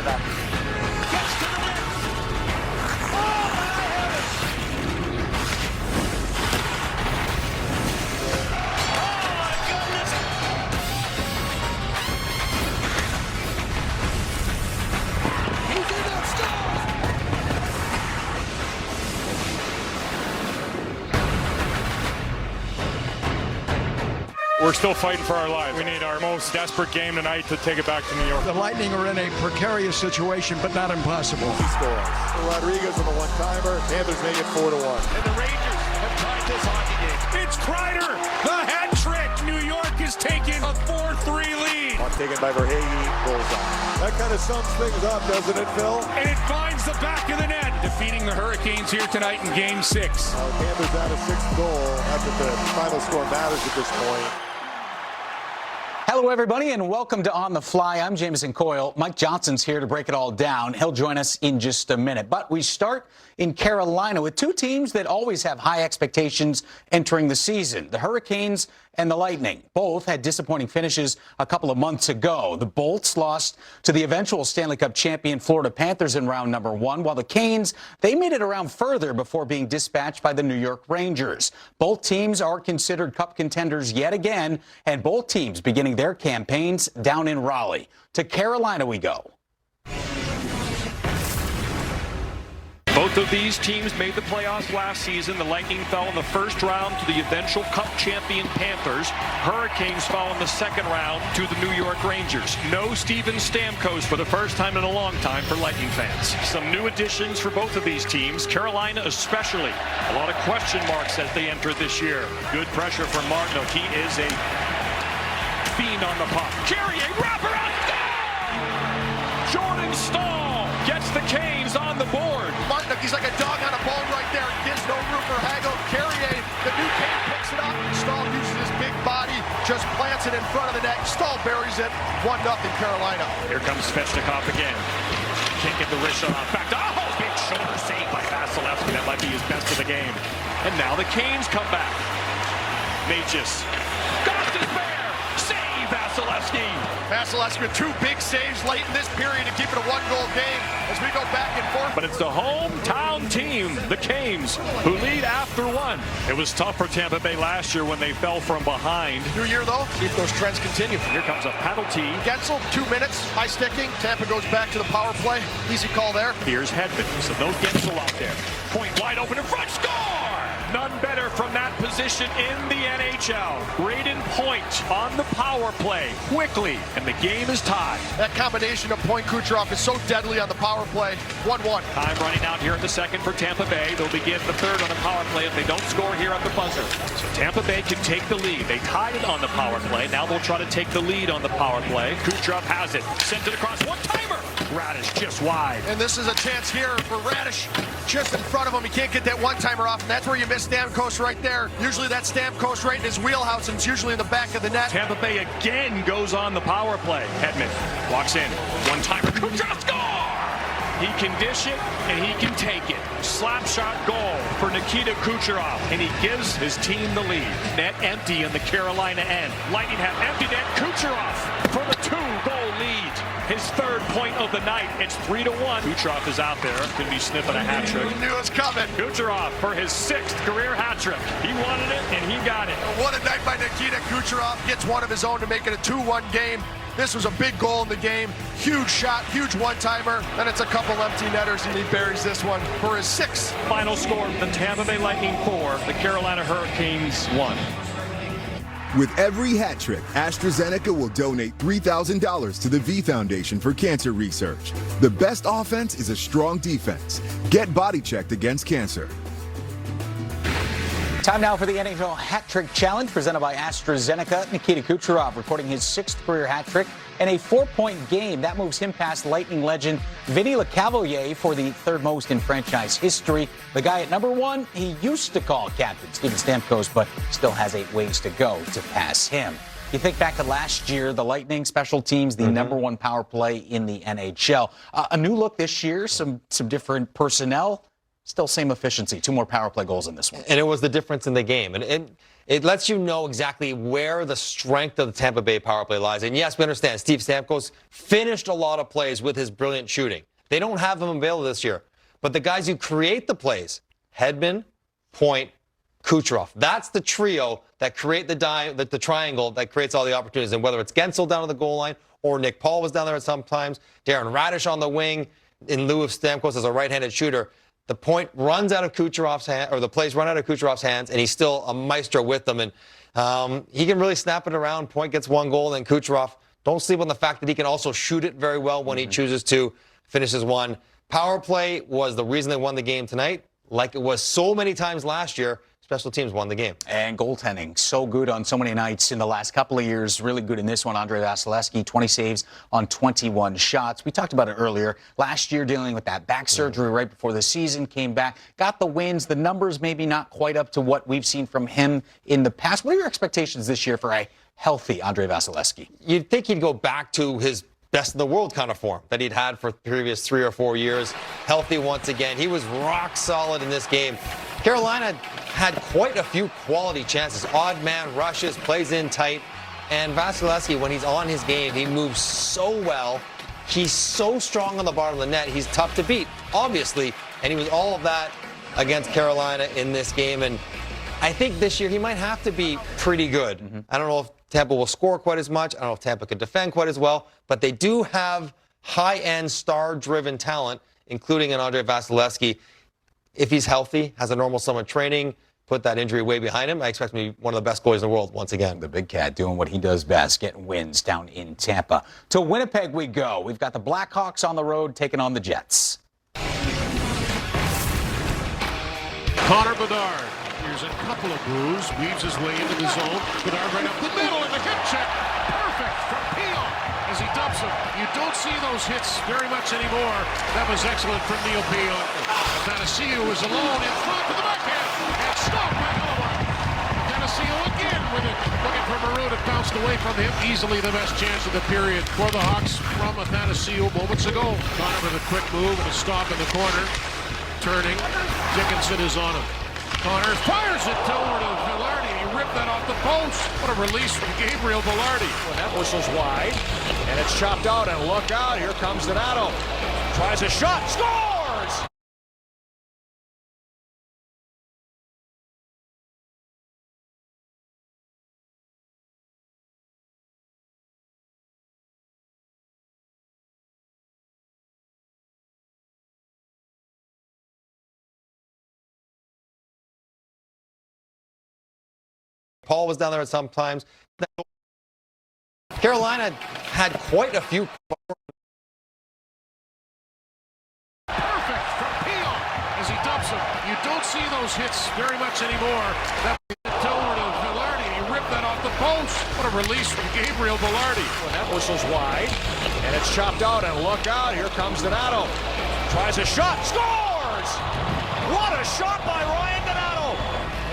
of that. Gets to the net. Oh, my heavens! Oh, my goodness! He's in that score! We're still fighting for our lives. We need our most desperate game tonight to take it back to New York. The Lightning are in a precarious situation, but not impossible. He scores. Rodriguez on the one-timer. Panthers make it 4-1. And the Rangers have tied this hockey game. It's Kreider, the hat trick. New York is taking a 4-3 lead. Puck taken by Verhage. Bullseye. That kind of sums things up, doesn't it, Phil? And it finds the back of the net. Defeating the Hurricanes here tonight in Game 6. Panthers out a sixth goal. Not that the final score matters at this point. Hello, everybody, and welcome to On the Fly. I'm Jameson Coyle. Mike Johnson's here to break it all down. He'll join us in just a minute. But we start in Carolina with two teams that always have high expectations entering the season, the Hurricanes and the Lightning. Both had disappointing finishes a couple of months ago. The Bolts lost to the eventual Stanley Cup champion Florida Panthers in round number 1, while the Canes, they made it around further before being dispatched by the New York Rangers. Both teams are considered cup contenders yet again, and both teams beginning their campaigns down in Raleigh. To Carolina we go. Both of these teams made the playoffs last season. The Lightning fell in the first round to the eventual Cup champion Panthers. Hurricanes fell in the second round to the New York Rangers. No Steven Stamkos for the first time in a long time for Lightning fans. Some new additions for both of these teams, Carolina especially. A lot of question marks as they enter this year. Good pressure from Martino. He is a fiend on the puck. Carrier, wraparound, goal! Jordan Stahl gets the Canes on the board. Martin, he's like a dog on a bone right there. Gives no room for Hagel. Carrier, the new Kane picks it up. Stahl uses his big body, just plants it in front of the net. Stahl buries it. 1-0 Carolina. Here comes Svechnikov again. Can't get the wrist shot off. Back to, big shoulder save by Vasilevsky. That might be his best of the game. And now the Canes come back. Mages. Gostisbehere. Save Vasilevsky. Vasilevsky with two big saves late in this period to keep it a one-goal game as we go back and forth. But it's the hometown team, the Canes, who lead after one. It was tough for Tampa Bay last year when they fell from behind. New year, though, see if those trends continue. Here comes a penalty. Gensel, 2 minutes, high sticking. Tampa goes back to the power play. Easy call there. Here's Hedman, so no Gensel out there. Point wide open in front, score! None better from that position in the NHL. Braden Point on the power play, quickly, and the game is tied. That combination of Point Kucherov is so deadly on the power play. 1-1. Time running out here in the second for Tampa Bay. They'll begin the third on the power play if they don't score here at the buzzer. So Tampa Bay can take the lead. They tied it on the power play. Now they'll try to take the lead on the power play. Kucherov has it. Sent it across. One-timer. Radish just wide. And this is a chance here for Radish just in front of him. He can't get that one-timer off, and that's where you miss Stamkos right there. Usually that's Stamkos right in his wheelhouse, and it's usually in the back of the net. Tampa Bay again goes on the power play. Hedman walks in. One-timer. Kucherov score! He can dish it, and he can take it. Slap shot goal for Nikita Kucherov, and he gives his team the lead. Net empty in the Carolina end. Lightning have empty net. Kucherov for the 2-goal lead. His third point of the night. It's 3-1. Kucherov is out there. Could be sniffing a hat trick. He knew it was coming. Kucherov for his 6th career hat trick. He wanted it, and he got it. What a night by Nikita Kucherov. Gets one of his own to make it a 2-1 game. This was a big goal in the game. Huge shot, huge one-timer. Then it's a couple empty netters, and he buries this one for his 6th. Final score, the Tampa Bay Lightning 4, the Carolina Hurricanes 1. With every hat trick, AstraZeneca will donate $3,000 to the V Foundation for Cancer Research. The best offense is a strong defense. Get body checked against cancer. Time now for the NHL Hat Trick Challenge presented by AstraZeneca. Nikita Kucherov recording his 6th career hat trick and a 4-point game. That moves him past Lightning legend Vinny LeCavalier for the 3rd most in franchise history. The guy at number 1, he used to call captain Steven Stamkos, but still has 8 ways to go to pass him. You think back to last year, the Lightning special teams, the number 1 power play in the NHL. A new look this year, some different personnel. Still same efficiency. 2 more power play goals in this one. And it was the difference in the game. And it lets you know exactly where the strength of the Tampa Bay power play lies. And yes, we understand Steve Stamkos finished a lot of plays with his brilliant shooting. They don't have them available this year. But the guys who create the plays, Hedman, Point, Kucherov, that's the trio that create the triangle that creates all the opportunities. And whether it's Gensel down to the goal line or Nick Paul was down there at some times, Darren Radish on the wing in lieu of Stamkos as a right-handed shooter, the point runs out of Kucherov's hand, or the plays run out of Kucherov's hands, and he's still a maestro with them. And he can really snap it around. Point gets one goal, and Kucherov, don't sleep on the fact that he can also shoot it very well when he chooses to, finishes one. Power play was the reason they won the game tonight, like it was so many times last year. Special teams won the game. And goaltending, so good on so many nights in the last couple of years. Really good in this one. Andrei Vasilevskiy, 20 saves on 21 shots. We talked about it earlier. Last year, dealing with that back surgery right before the season, came back, got the wins. The numbers maybe not quite up to what we've seen from him in the past. What are your expectations this year for a healthy Andrei Vasilevskiy? You'd think he'd go back to his best in the world kind of form that he'd had for the previous 3 or 4 years. Healthy once again. He was rock solid in this game. Carolina had quite a few quality chances. Odd man rushes, plays in tight. And Vasilevskiy, when he's on his game, he moves so well. He's so strong on the bottom of the net. He's tough to beat, obviously. And he was all of that against Carolina in this game. And I think this year he might have to be pretty good. I don't know if Tampa will score quite as much. I don't know if Tampa could defend quite as well. But they do have high-end, star-driven talent, including an Andrei Vasilevskiy. If he's healthy, has a normal summer training, put that injury way behind him, I expect him to be one of the best goalies in the world once again. The Big Cat doing what he does best, getting wins down in Tampa. To Winnipeg we go. We've got the Blackhawks on the road taking on the Jets. Connor Bedard. Here's a couple of boos. Weaves his way into the zone. Bedard right up the middle and the hit check. Perfect from Peel as he dumps him. You don't see those hits very much anymore. That was excellent from Neil Peel. Athanasiou is alone in front to the backhand. And stopped by Hellebuck. Athanasiou again with it. Looking for Maroon. It bounced away from him. Easily the best chance of the period for the Hawks from Athanasiou moments ago. Connor with a quick move and a stop in the corner. Turning. Dickinson is on him. Connor fires it over to Velarde. He ripped that off the post. What a release from Gabriel Velarde. Well, that whistle's wide, and it's chopped out, and look out, here comes Donato. Tries a shot, scores! Paul was down there at some times. Carolina had quite a few. Perfect from Peel as he dumps him. You don't see those hits very much anymore. That over to Velarde. He ripped that off the post. What a release from Gabriel Velarde. Well, that whistle's wide, and it's chopped out, and look out, here comes Donato. Tries a shot, scores! What a shot by Ryan Donato!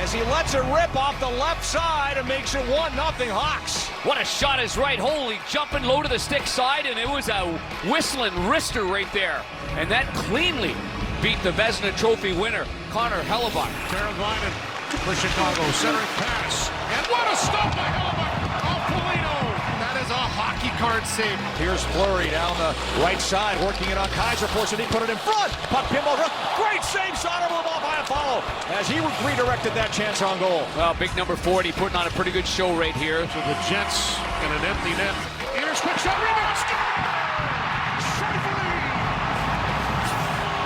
As he lets it rip off the left side and makes it 1-0 Hawks. What a shot is right. Holy, jumping low to the stick side, and it was a whistling wrister right there. And that cleanly beat the Vezina Trophy winner, Connor Hellebuck. Teravainen for Chicago, centering pass. And what a stop by Hellebuck. Polino. That is a hockey card save. Here's Fleury down the right side, working it on Kaiser. Fortunately, he put it in front. Puck pinball. Great save, Soderblom off by a follow as he redirected that chance on goal. Well, big number 40 putting on a pretty good show right here. So the Jets in an empty net. Here's quick shot, rebound. Scheifele.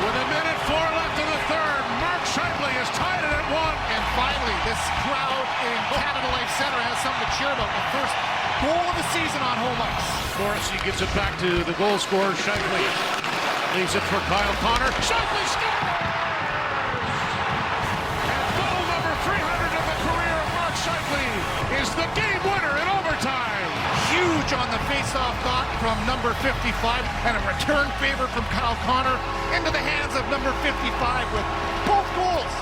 With 1:04 left in the third, Mark Scheifele has tied it at 1. And finally, this crowd in Canada Life Center has something to cheer about. The first goal of the season on home ice. Morrissey gives it back to the goal scorer, Scheifele. Leaves it for Kyle Connor. Scheifele scores! And goal number 300 of the career of Mark Scheifele is the game winner in overtime. Huge on the face-off dot from number 55, and a return favor from Kyle Connor into the hands of number 55 with both goals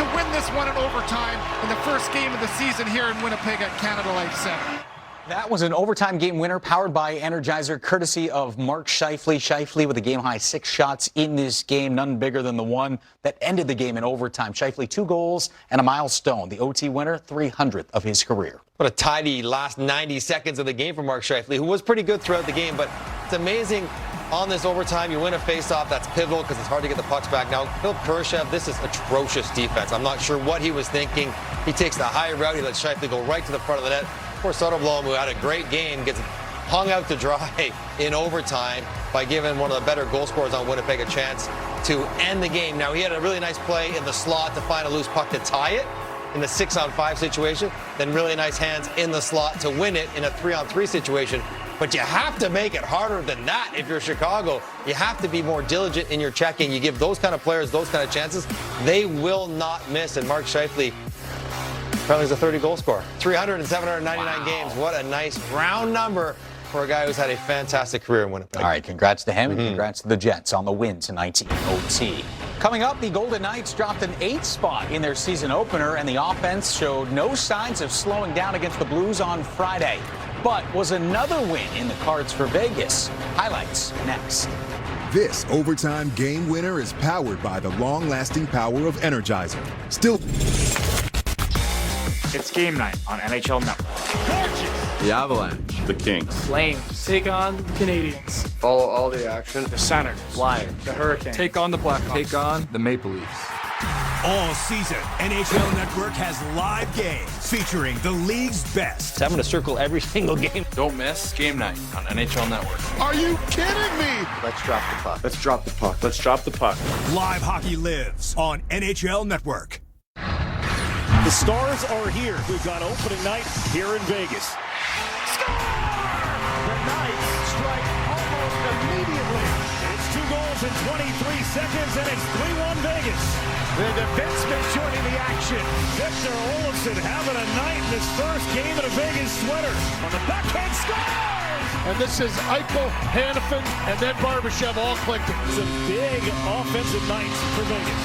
to win this one in overtime in the first game of the season here in Winnipeg at Canada Life Center. That was an overtime game winner powered by Energizer, courtesy of Mark Scheifele. Scheifele with a game-high 6 shots in this game, none bigger than the one that ended the game in overtime. Scheifele, 2 goals and a milestone. The OT winner, 300th of his career. What a tidy last 90 seconds of the game for Mark Scheifele, who was pretty good throughout the game, but it's amazing. On this overtime, you win a faceoff. That's pivotal because it's hard to get the pucks back. Now, Phil Kurashev, this is atrocious defense. I'm not sure what he was thinking. He takes the high route. He lets Scheifele go right to the front of the net. Poor Soderblom, who had a great game, gets hung out to dry in overtime by giving one of the better goal scorers on Winnipeg a chance to end the game. Now, he had a really nice play in the slot to find a loose puck to tie it in the 6-on-5 situation. Then really nice hands in the slot to win it in a 3-on-3 situation. But you have to make it harder than that if you're Chicago. You have to be more diligent in your checking. You give those kind of players those kind of chances, they will not miss. And Mark Scheifele apparently is a 30-goal scorer. 300 and 799 games. What a nice round number for a guy who's had a fantastic career in Winnipeg. All right, congrats to him and congrats to the Jets on the win tonight in OT. Coming up, the Golden Knights dropped an 8th spot in their season opener, and the offense showed no signs of slowing down against the Blues on Friday. But was another win in the cards for Vegas. Highlights next. This overtime game winner is powered by the long-lasting power of Energizer. Still, it's game night on NHL Network. The Avalanche. The Kings. Flames take on the Canadiens. Follow all the action. The Senators. Flyers. The Hurricanes. Take on the Blackhawks. Take on the Maple Leafs. All season, NHL Network has live games featuring the league's best. I'm going to circle every single game. Don't miss game night on NHL Network. Are you kidding me? Let's drop the puck. Let's drop the puck. Let's drop the puck. Live hockey lives on NHL Network. The Stars are here. We've got opening night here in Vegas. Score! The Knights strike almost immediately. It's 2 goals in 23 seconds, and it's 3-1 Vegas. The defenseman joining the action. Victor Olofsson having a night in his first game in a Vegas sweater. On the backhand, scores! And this is Eichel, Hanifin, and then Barbashev all clicking. It's a big offensive night for Vegas.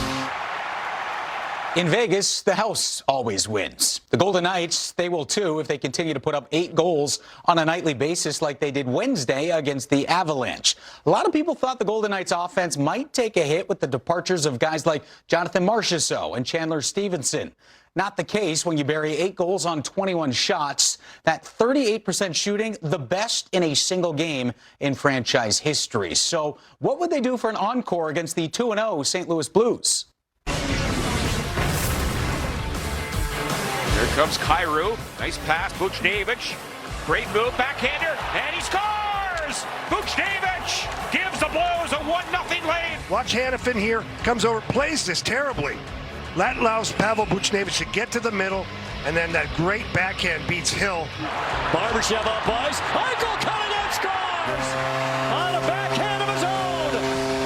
In Vegas, the house always wins. The Golden Knights, they will too if they continue to put up 8 goals on a nightly basis like they did Wednesday against the Avalanche. A lot of people thought the Golden Knights offense might take a hit with the departures of guys like Jonathan Marchessault and Chandler Stevenson. Not the case when you bury 8 goals on 21 shots. That 38% shooting, the best in a single game in franchise history. So what would they do for an encore against the 2-0 St. Louis Blues? Here comes Kyrou. Nice pass, Buchnevich. Great move, backhander, and he scores! Buchnevich gives the Blues a 1-0 lead. Watch Hanifin here. Comes over, plays this terribly. That allows Pavel Buchnevich to get to the middle, and then that great backhand beats Hill. Barbashev up ice. Eichel cutting and scores! On a backhand of his own.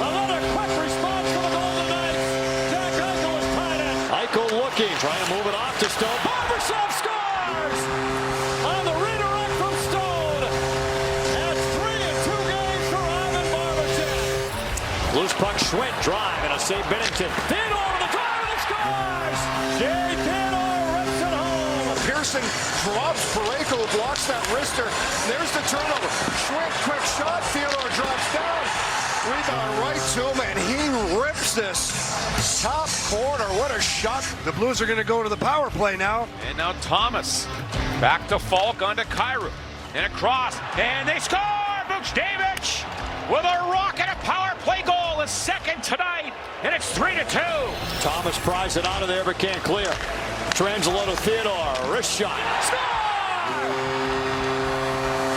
Another quick response from the Golden Knights. Jack Eichel is tied in. Eichel looking, trying to move it off to Stone. Barbashev scores! On the redirect from Stone. That's 3 in 2 games for Ivan Barbashev. Loose puck, Schwinn, drive, and a save Binnington. Theodore with the drive, and he scores! Jay Theodore rips it home. Pearson drops Parayko, who blocks that wrister. There's the turnover. Schwinn, quick shot. Theodore drops down. Rebound right to him, and he rips this top corner. What a shot. The Blues are going to go to the power play now. And now Thomas. Back to Falk onto Kyrou. And across. And they score! Buchnevich with a rocket, a power play goal, a second tonight. And it's 3-2. Thomas pries it out of there, but can't clear. Trangelo to Theodore. Wrist shot. Score!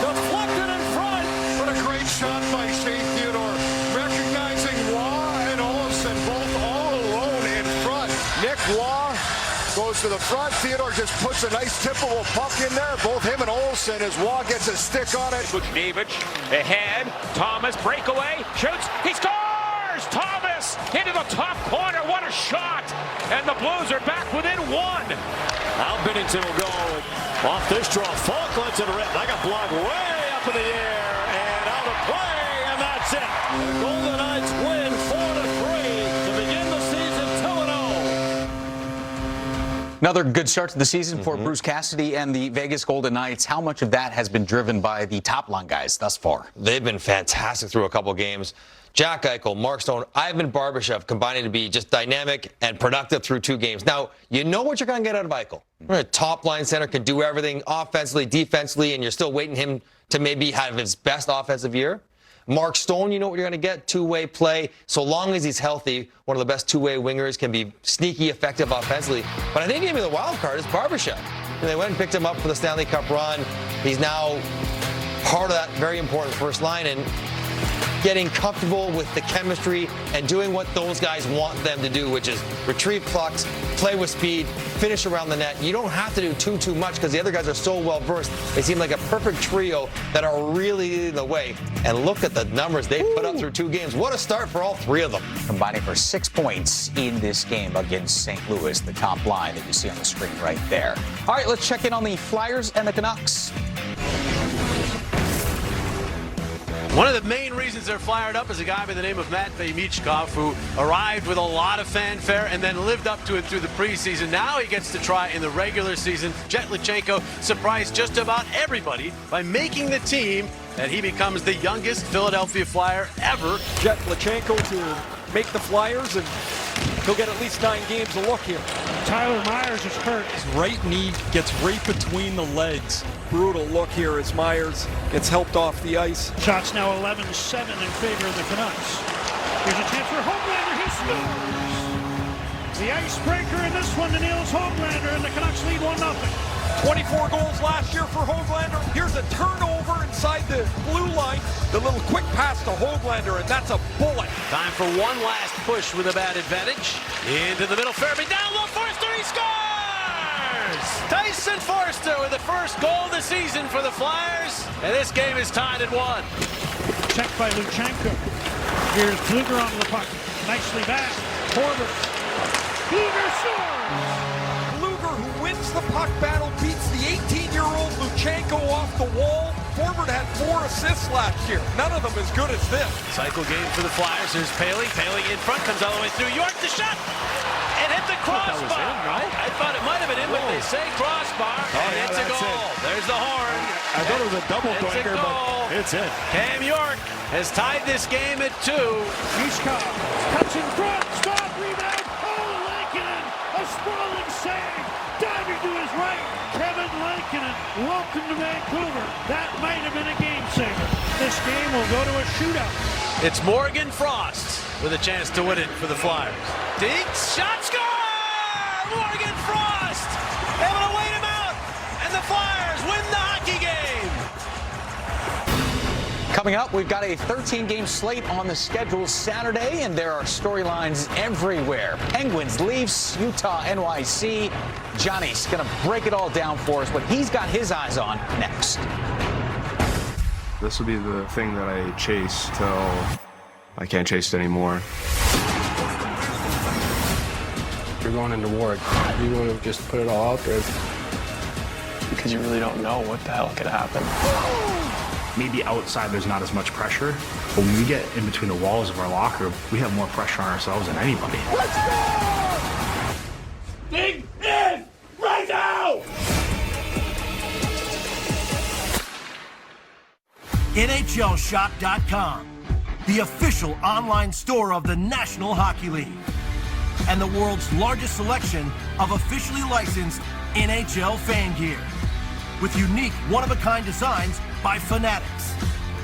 Deflected in front. What a great shot by Shane Theodore. Recognizing Waugh and Olofsson both all alone in front. Nick Waugh goes to the front. Theodore just puts a nice tippable puck in there. Both him and Olofsson as Waugh gets a stick on it. Buchnevich ahead. Thomas breakaway. Shoots. He scores! Thomas into the top corner. What a shot! And the Blues are back within 1. Now Binnington will go off this draw. Falk lets it rip. Like a block way up in the air and out of play, and that's it. The Golden Knights win 4-3 to begin the season 2-0. Another good start to the season for Bruce Cassidy and the Vegas Golden Knights. How much of that has been driven by the top-line guys thus far? They've been fantastic through a couple games. Jack Eichel, Mark Stone, Ivan Barbashev combining to be just dynamic and productive through 2 games. Now, you know what you're going to get out of Eichel. A top-line center, can do everything offensively, defensively, and you're still waiting him to maybe have his best offensive year. Mark Stone, you know what you're going to get, two-way play. So long as he's healthy, one of the best two-way wingers, can be sneaky, effective offensively. But I think maybe the wild card is Barbashev. They went and picked him up for the Stanley Cup run. He's now part of that very important first line, and getting comfortable with the chemistry and doing what those guys want them to do, which is retrieve pucks, play with speed, finish around the net. You don't have to do too much because the other guys are so well versed. They seem like a perfect trio that are really leading the way. And look at the numbers they put up through 2 games. What a start for all 3 of them. Combining for 6 points in this game against St. Louis, the top line that you see on the screen right there. All right, let's check in on the Flyers and the Canucks. One of the main reasons they're fired up is a guy by the name of Matvei Michkov, who arrived with a lot of fanfare and then lived up to it through the preseason. Now he gets to try in the regular season. Jet Lichenko surprised just about everybody by making the team, and he becomes the youngest Philadelphia Flyer ever. Jet Lichenko to make the Flyers, and he'll get at least 9 games to look here. Tyler Myers is hurt. His right knee gets right between the legs. Brutal look here as Myers gets helped off the ice. Shots now 11-7 in favor of the Canucks. Here's a chance for Hoglander. He scores! The icebreaker in this one to Nils Hoglander, and the Canucks lead 1-0. 24 goals last year for Hoglander. Here's a turnover inside the blue line. The little quick pass to Hoglander, and that's a bullet. Time for one last push with a bad advantage. Into the middle, Fairby down low, Forster, he scores! Tyson Forster with the first goal of the season for the Flyers, and this game is tied at 1. Checked by Luchenko. Here's Kluger on the puck. Nicely back. Corbett. Kluger scores! Kluger, who wins the puck battle, beats the 18-year-old Luchenko off the wall. Corbett had 4 assists last year. None of them as good as this. Cycle game for the Flyers. There's Paley. Paley in front, comes all the way through. York, the shot! It hit the crossbar. I thought it might have been in, but they say crossbar, and it's a goal. There's the horn. I thought it was a double doinker, but it's in. Cam York has tied this game at 2. Michkov cuts in front. Stop, rebound. Oh, Lankinen. A sprawling save. Diving to his right. Kevin Lankinen. Welcome to Vancouver. That might have been a game saver. This game will go to a shootout. It's Morgan Frost with a chance to win it for the Flyers. Dinks, shot, score! Morgan Frost able to wait him out, and the Flyers win the hockey game. Coming up, we've got a 13-game slate on the schedule Saturday, and there are storylines everywhere. Penguins, Leafs, Utah, NYC. Johnny's going to break it all down for us, what he's got his eyes on next. This will be the thing that I chase till I can't chase it anymore. You're going into war. You want to just put it all out there because you really don't know what the hell could happen. Maybe outside there's not as much pressure, but when we get in between the walls of our locker room, we have more pressure on ourselves than anybody. Let's go! Big in right now! NHLShop.com, the official online store of the National Hockey League, and the world's largest selection of officially licensed NHL fan gear, with unique one-of-a-kind designs by Fanatics,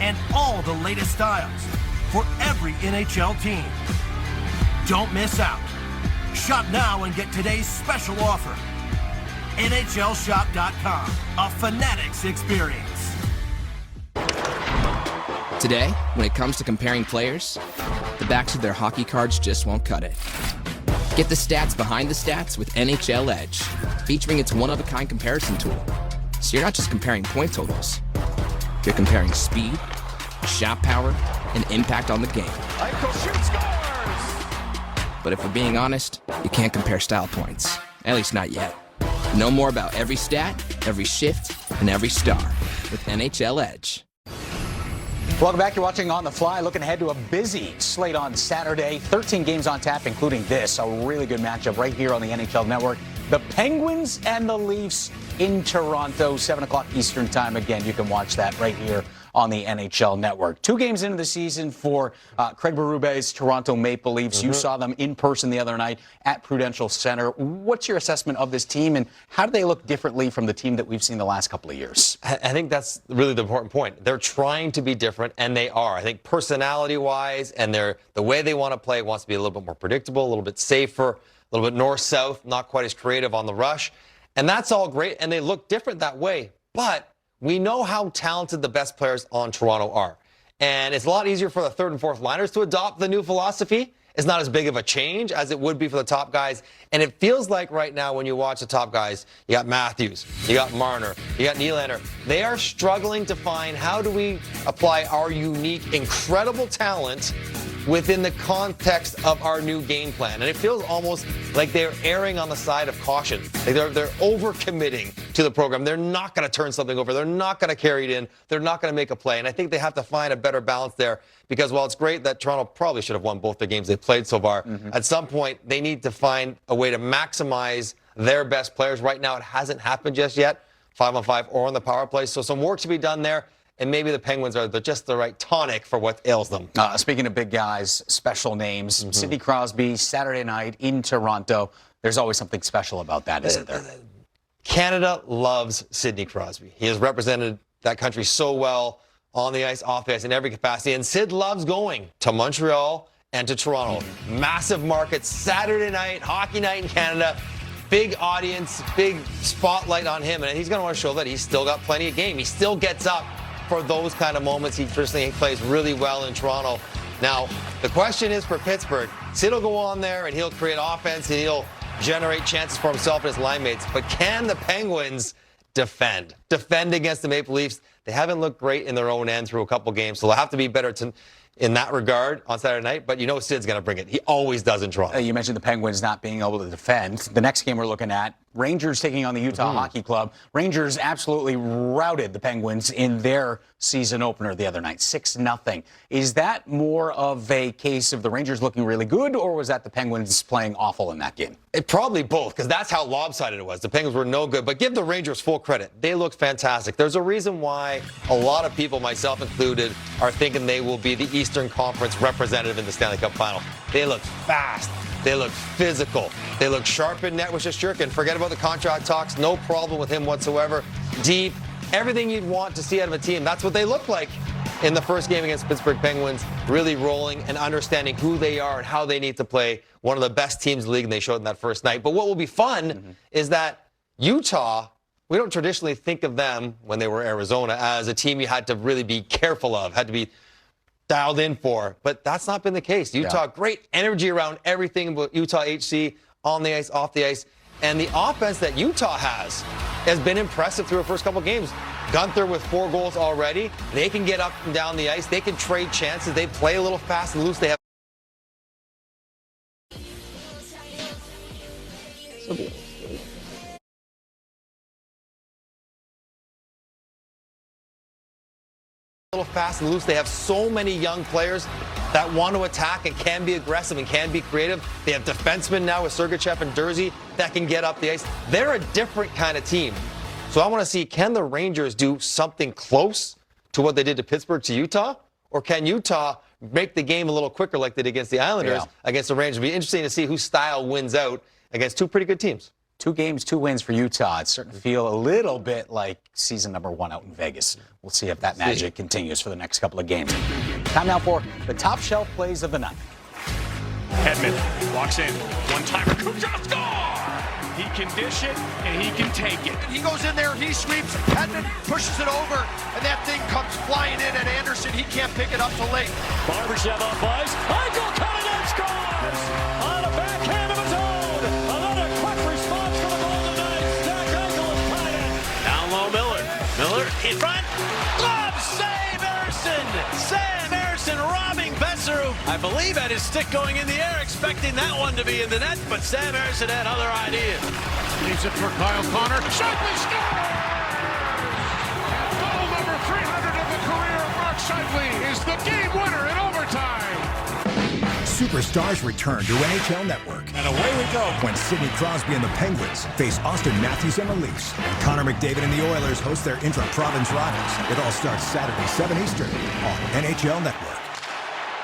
and all the latest styles for every NHL team. Don't miss out. Shop now and get today's special offer. NHLShop.com, a Fanatics experience. Today, when it comes to comparing players, the backs of their hockey cards just won't cut it. Get the stats behind the stats with NHL Edge, featuring its one-of-a-kind comparison tool. So you're not just comparing point totals, you're comparing speed, shot power, and impact on the game. But if we're being honest, you can't compare style points, at least not yet. Know more about every stat, every shift, and every star with NHL Edge. Welcome back. You're watching On the Fly. Looking ahead to a busy slate on Saturday. 13 games on tap, including this. A really good matchup right here on the NHL Network. The Penguins and the Leafs in Toronto, 7 o'clock Eastern time. Again, you can watch that right here on the NHL Network. 2 games into the season for Craig Berube's Toronto Maple Leafs. You saw them in person the other night at Prudential Center. What's your assessment of this team, and how do they look differently from the team that we've seen the last couple of years? I think that's really the important point. They're trying to be different, and they are. I think personality-wise and the way they want to play wants to be a little bit more predictable, a little bit safer, a little bit north-south, not quite as creative on the rush. And that's all great, and they look different that way. But we know how talented the best players on Toronto are. And it's a lot easier for the third and fourth liners to adopt the new philosophy. It's not as big of a change as it would be for the top guys. And it feels like right now when you watch the top guys, you got Matthews, you got Marner, you got Nylander. They are struggling to find how do we apply our unique, incredible talent within the context of our new game plan. And it feels almost like they're erring on the side of caution. Like they're overcommitting to the program. They're not going to turn something over. They're not going to carry it in. They're not going to make a play. And I think they have to find a better balance there because while it's great that Toronto probably should have won both the games they played so far, at some point they need to find a way to maximize their best players. Right now it hasn't happened just yet, 5-on-5 or on the power play. So some work to be done there. And maybe the Penguins are just the right tonic for what ails them. Speaking of big guys, special names, Sidney Crosby, Saturday night in Toronto. There's always something special about that, isn't there? Canada loves Sidney Crosby. He has represented that country so well on the ice, off the ice, in every capacity. And Sid loves going to Montreal and to Toronto. Massive markets, Saturday night, hockey night in Canada. Big audience, big spotlight on him. And he's going to want to show that he's still got plenty of game. He still gets up for those kind of moments. He traditionally plays really well in Toronto. Now, the question is for Pittsburgh. Sid will go on there and he'll create offense and he'll generate chances for himself and his line mates. But can the Penguins defend against the Maple Leafs? They haven't looked great in their own end through a couple games, so they'll have to be better in that regard on Saturday night. But you know Sid's going to bring it. He always does in Toronto. You mentioned the Penguins not being able to defend. The next game we're looking at, Rangers taking on the Utah Hockey Club. Rangers absolutely routed the Penguins in their season opener the other night, 6-0. Is that more of a case of the Rangers looking really good, or was that the Penguins playing awful in that game? Probably both, because that's how lopsided it was. The Penguins were no good, but give the Rangers full credit. They looked fantastic. There's a reason why a lot of people, myself included, are thinking they will be the Eastern Conference representative in the Stanley Cup Final. They look fast. They look physical. They look sharp in net with Shesterkin. Forget about the contract talks. No problem with him whatsoever. Deep. Everything you'd want to see out of a team. That's what they look like in the first game against Pittsburgh Penguins. Really rolling and understanding who they are and how they need to play. One of the best teams in the league, and they showed in that first night. But what will be fun is that Utah, we don't traditionally think of them when they were Arizona as a team you had to really be careful of, had to be dialed in for, but that's not been the case. Utah, great energy around everything about Utah HC, on the ice, off the ice, and the offense that Utah has been impressive through the first couple games. Gunther with 4 goals already. They can get up and down the ice. They can trade chances. They play a little fast and loose. They have fast and loose. They have so many young players that want to attack and can be aggressive and can be creative. They have defensemen now with Sergachev and Durzi that can get up the ice. They're a different kind of team. So I want to see, can the Rangers do something close to what they did to Pittsburgh to Utah? Or can Utah make the game a little quicker like they did against the Islanders, against the Rangers? It'll be interesting to see whose style wins out against 2 pretty good teams. 2 games, 2 wins for Utah. It's starting to feel a little bit like season number 1 out in Vegas. We'll see if that magic continues for the next couple of games. Time now for the top shelf plays of the night. Hedman walks in. One-timer. Kucherov score! He can dish it, and he can take it. He goes in there, he sweeps, Hedman pushes it over, and that thing comes flying in at Anderson. He can't pick it up till late. Barbashev off ice. Eichel coming in, scores! On a backhand of his own. Another quick response from the Golden Knights. Jack Eichel is tied in. Down low, Miller. Miller in front. Glove save, Emerson. Sam Emerson robbing Besseru. I believe had his stick going in the air, expecting that one to be in the net, but Sam Emerson had other ideas. Leaves it for Kyle Connor. Shifley scores! And goal number 300 of the career of Mark Shifley is the game winner in overtime. Superstars return to NHL Network. And away we go. When Sidney Crosby and the Penguins face Austin Matthews and the Leafs, and Connor McDavid and the Oilers host their intra-province rivals. It all starts Saturday, 7 Eastern on NHL Network.